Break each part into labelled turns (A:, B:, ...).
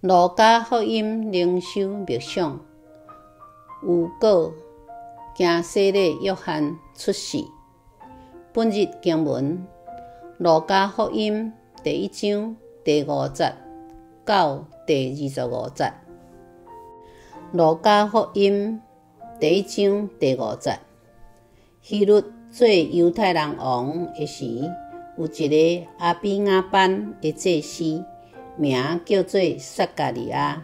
A: 路加福音灵修默想，有果惊洗礼约翰出世。本日经文：路加福音第1章第5节到第25节。路加福音第1章第5节，希律做犹太人王的时，有一个阿比亚班的祭司，名叫做撒加利亚。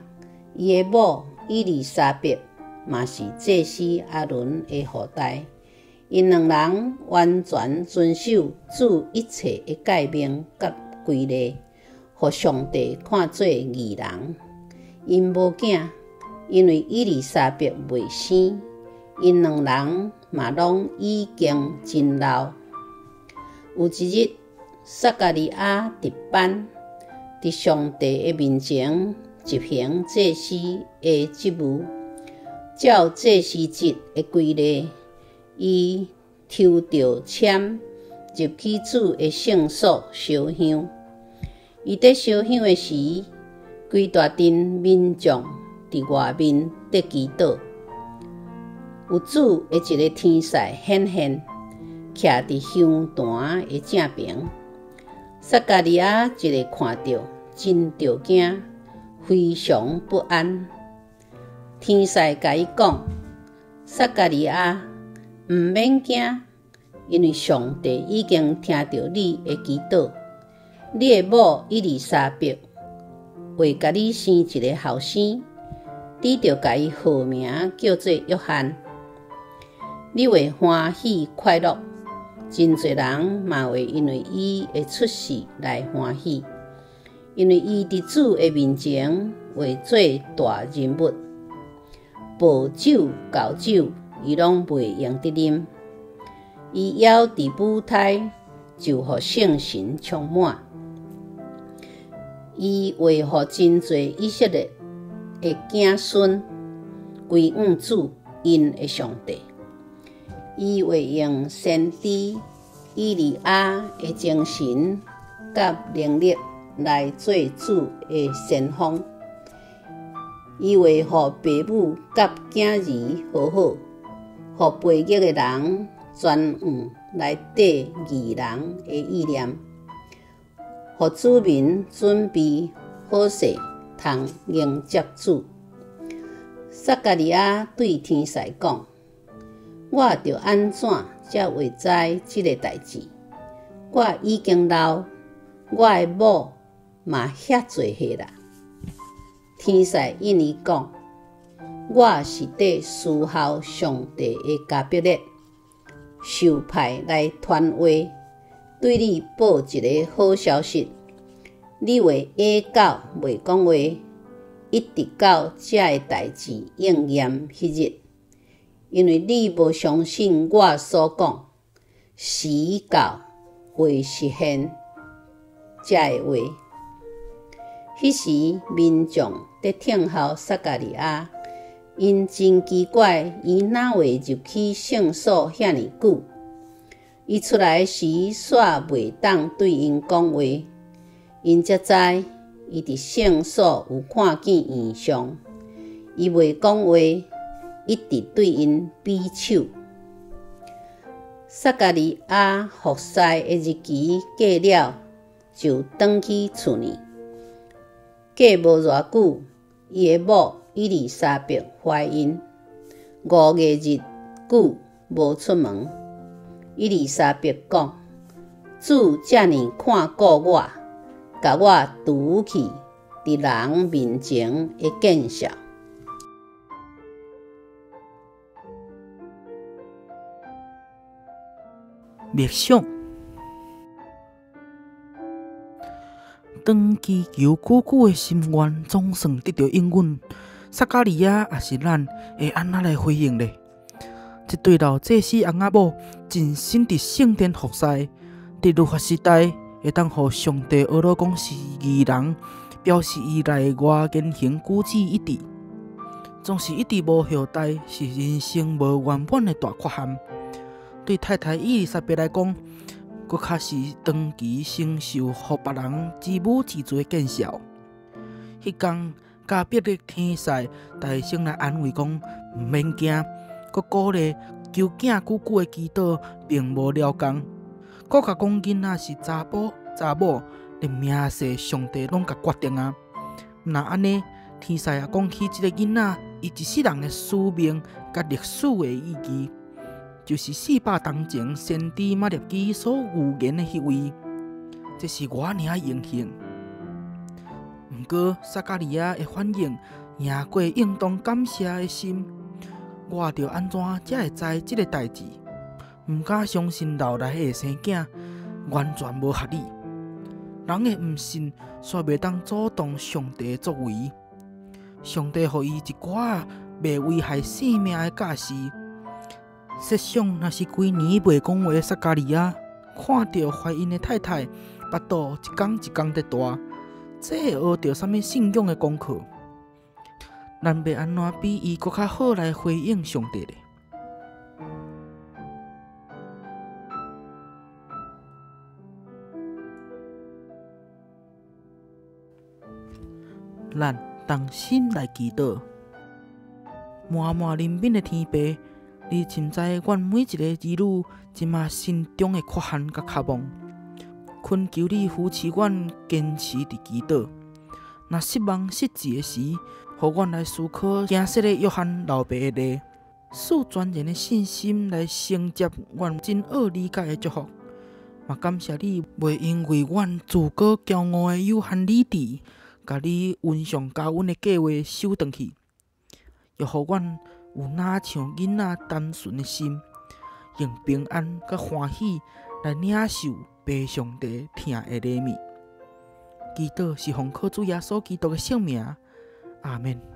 A: 伊的某伊丽莎白嘛是祭司阿伦的后代。因两人完全遵守主一切的诫命甲规例，互上帝看做义人。因无囝，因为伊丽莎白未生。因两人嘛拢已经真老。有一日，撒加利亚值班，伫上帝的面前执行祭司的职务。照祭司职的规例，伊抽着签入去主的圣所烧香。伊伫烧香的时，规大阵民众伫外面伫祈祷。有主的一个天使显现，徛伫香坛的正边。撒加利亚一个看到，真着惊，非常不安。天使甲伊讲：“撒加利亚，毋免惊，因为上帝已经听到你的祈祷。你的某伊丽莎白为甲你生一个后生，你就甲伊号名叫做约翰。你会欢喜快乐，真侪人嘛会因为伊的出世来欢喜，因为伊伫主的面前会做大人物。薄酒厚酒，伊拢袂用得啉。伊要伫舞台，就互圣神充满。伊会互真侪以色列的子孙归向主因的上帝。伊会用先知以利亚的精神甲能力来做主的先锋。伊会互父母甲囝儿好好，互背逆的人专往来缀义人的意念，互子民准备好势，通迎接主。撒加利亚对天使讲：“我着安怎才会知即个代志？我已经老，我的某嘛遐侪岁啦。”天使应伊讲：“我是伫侍候上帝的加百列，受派来传话，对你报一个好消息。你会下到袂讲话，一直到这个代志应验迄日，因为你无相信我所讲，时到会实现这个话。”迄时，民众伫听候撒加利亚，因真奇怪，伊哪会入去圣所遐尼久？伊出来时煞袂当对因讲话，因才知伊伫圣所有看见异象。伊袂讲话，一直对因比手。撒加利亚服侍的日期过了，就返去厝里。过无偌久，伊的某伊丽莎白怀孕，5月日久无出门。伊丽莎白讲：“主遮尼看顾我，甲我拄去伫人面前的见笑。”
B: 默想，当祈求久久的心愿总算得到应允，撒加利亚也是咱会安怎来回应呢？这对老祭司翁仔某真心伫圣殿服侍，伫律法时代会当互上帝学老讲是义人，表示伊内外言行举止一致，总是一直无后代，是人生无圆满的大缺陷。对太太伊丽莎白来讲，搁较是长期承受互别人自母自罪的见笑。迄天，加逼的天使大声来安慰讲毋免惊，佮鼓励求囝久久的祈祷并无了工，佮甲讲囡仔是查甫查某，连命世上帝拢甲决定啊。那安尼，天使也讲起即个囡仔伊一世人的使命甲历史的意义，就是400当前先知马列基所预言的迄位，这是我尔荣幸。毋过撒加利亚的反应赢过应当感谢的心，我着安怎才会知即个代志？毋敢相信老来会生囝，完全无合理。人的毋信，煞袂当阻挡上帝的作为。上帝予伊一寡袂危害性命的假释。设想若是规年袂讲话的撒加利亚，看到怀孕的太太腹肚一天一天在大，这会学到啥物信仰的功课？咱要安怎比伊搁较好来回应上帝呢？咱同心来祈祷，满满怜悯的天父，你深知阮每一个儿女即马心中的缺憾甲渴望，恳求你扶持阮坚持伫祈祷。若失望失志的时，互阮来思考惊世的约翰老爸的话，使全然的信心来承接阮真恶理解的祝福。嘛感谢你，袂因为阮自高骄傲的有限理智，甲你恩上加恩的计划收转去，又互阮有哪像囡仔单纯的心，用平安甲欢喜来领受爸上帝疼的礼物。祈祷是奉靠主耶稣基督的圣名，阿门。